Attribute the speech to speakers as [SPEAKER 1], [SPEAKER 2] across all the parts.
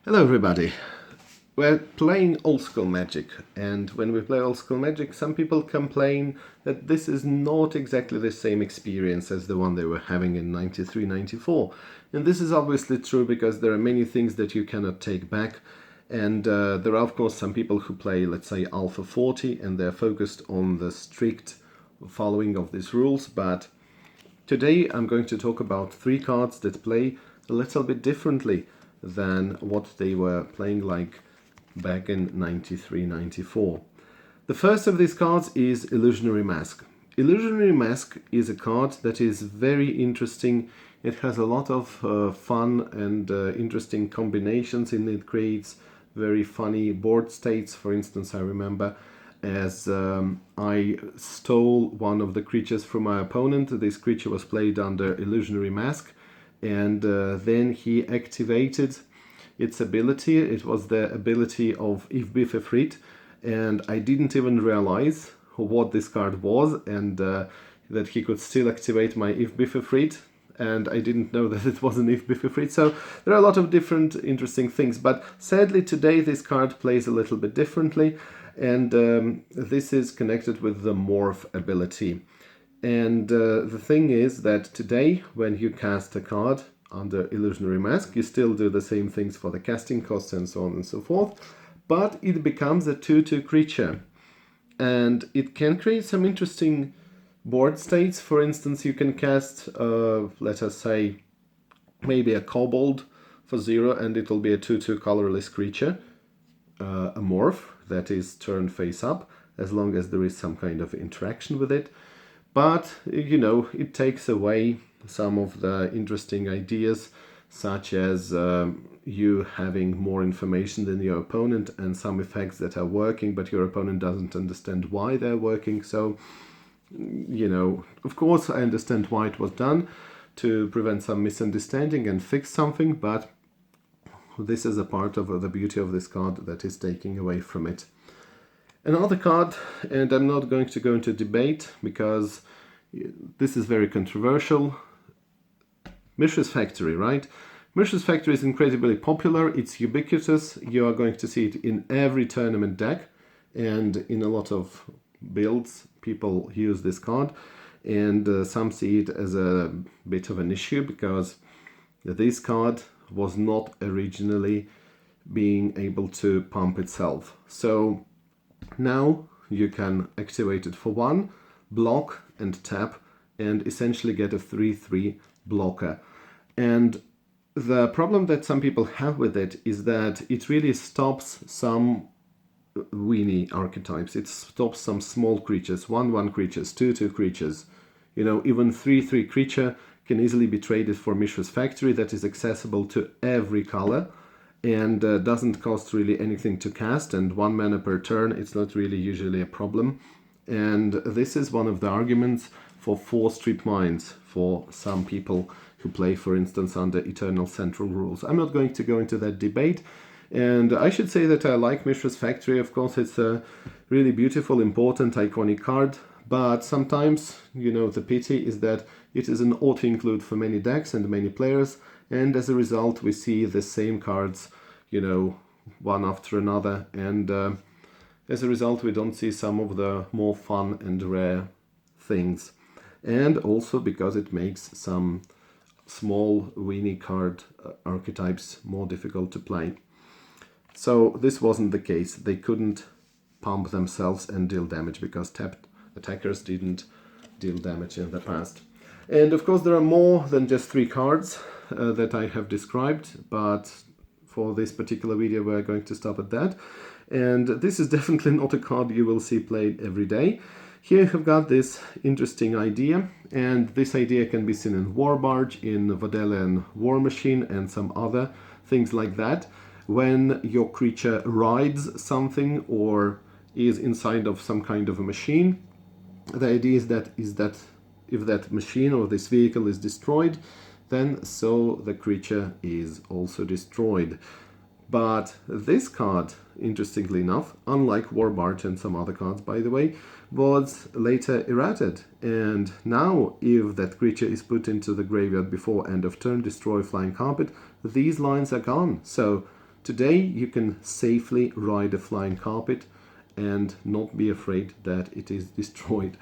[SPEAKER 1] Hello everybody. We're playing old school Magic, and when we play old school Magic, some people complain that this is not exactly the same experience as the one they were having in 93, 94. And this is obviously true because there are many things that you cannot take back, and there are of course some people who play, let's say, Alpha 40, and they're focused on the strict following of these rules, but today I'm going to talk about three cards that play a little bit differently than what they were playing like back in 93, 94. The first of these cards is Illusionary Mask. Illusionary Mask is a card that is very interesting. It has a lot of fun and interesting combinations in it. Creates very funny board states. For instance, I remember as I stole one of the creatures from my opponent. This creature was played under Illusionary Mask, and then he activated its ability. It was the ability of If Bifefrit, and I didn't even realize what this card was, and that he could still activate my If Bifefrit, and I didn't know that it was an If Bifefrit. So there are a lot of different interesting things, but sadly today this card plays a little bit differently, and this is connected with the Morph ability. And the thing is that today, when you cast a card under Illusionary Mask, you still do the same things for the casting costs and so on and so forth, but it becomes a 2/2 creature. And it can create some interesting board states. For instance, you can cast, let us say, maybe a Kobold for 0, and it will be a 2/2 colorless creature, a Morph that is turned face up, as long as there is some kind of interaction with it. But, you know, it takes away some of the interesting ideas, such as you having more information than your opponent and some effects that are working, but your opponent doesn't understand why they're working. So, you know, of course, I understand why it was done, to prevent some misunderstanding and fix something, but this is a part of the beauty of this card that is taking away from it. Another card, and I'm not going to go into debate because this is very controversial. Mishra's Factory, right? Mishra's Factory is incredibly popular. It's ubiquitous. You are going to see it in every tournament deck, and in a lot of builds people use this card, and some see it as a bit of an issue because this card was not originally being able to pump itself. So now you can activate it for 1, block and tap, and essentially get a 3/3 blocker. And the problem that some people have with it is that it really stops some weenie archetypes. It stops some small creatures, 1/1 creatures, 2/2 creatures. You know, even 3/3 creature can easily be traded for Mishra's Factory that is accessible to every color, and doesn't cost really anything to cast, and 1 mana per turn. It's not really usually a problem. And this is one of the arguments for 4 Strip Mines for some people who play, for instance, under Eternal Central rules. I'm not going to go into that debate, and I should say that I like Mishra's Factory. Of course, it's a really beautiful, important, iconic card, but sometimes, you know, the pity is that it is an auto-include for many decks and many players, and as a result we see the same cards, you know, one after another, and as a result we don't see some of the more fun and rare things. And also because it makes some small weenie card archetypes more difficult to play. So this wasn't the case. They couldn't pump themselves and deal damage because tapped attackers didn't deal damage in the past. And of course there are more than just 3 cards that I have described, but for this particular video we're going to stop at that. And this is definitely not a card you will see played every day. Here you've got this interesting idea, and this idea can be seen in War Barge, in Vodalian War Machine, and some other things like that. When your creature rides something or is inside of some kind of a machine, the idea is that if that machine or this vehicle is destroyed, then so the creature is also destroyed. But this card, interestingly enough, unlike War Barge and some other cards, by the way, was later errated. And now, if that creature is put into the graveyard before end of turn, destroy flying carpet, these lines are gone. So Today you can safely ride a flying carpet and not be afraid that it is destroyed.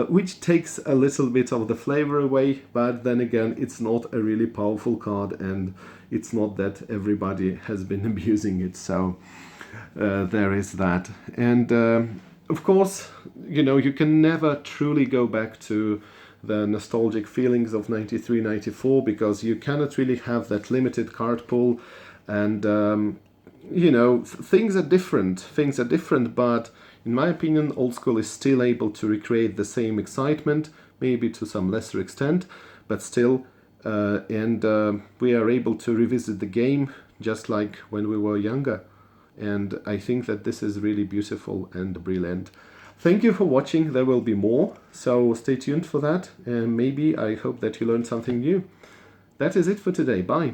[SPEAKER 1] Which takes a little bit of the flavor away, but then again, it's not a really powerful card, and it's not that everybody has been abusing it, so there is that. And of course, you know, you can never truly go back to the nostalgic feelings of 93, 94, because you cannot really have that limited card pool, and you know, things are different, but in my opinion, old school is still able to recreate the same excitement, maybe to some lesser extent, but still, and we are able to revisit the game just like when we were younger. And I think that this is really beautiful and brilliant. Thank you for watching. There will be more, so stay tuned for that, and maybe I hope that you learned something new. That is it for today. Bye.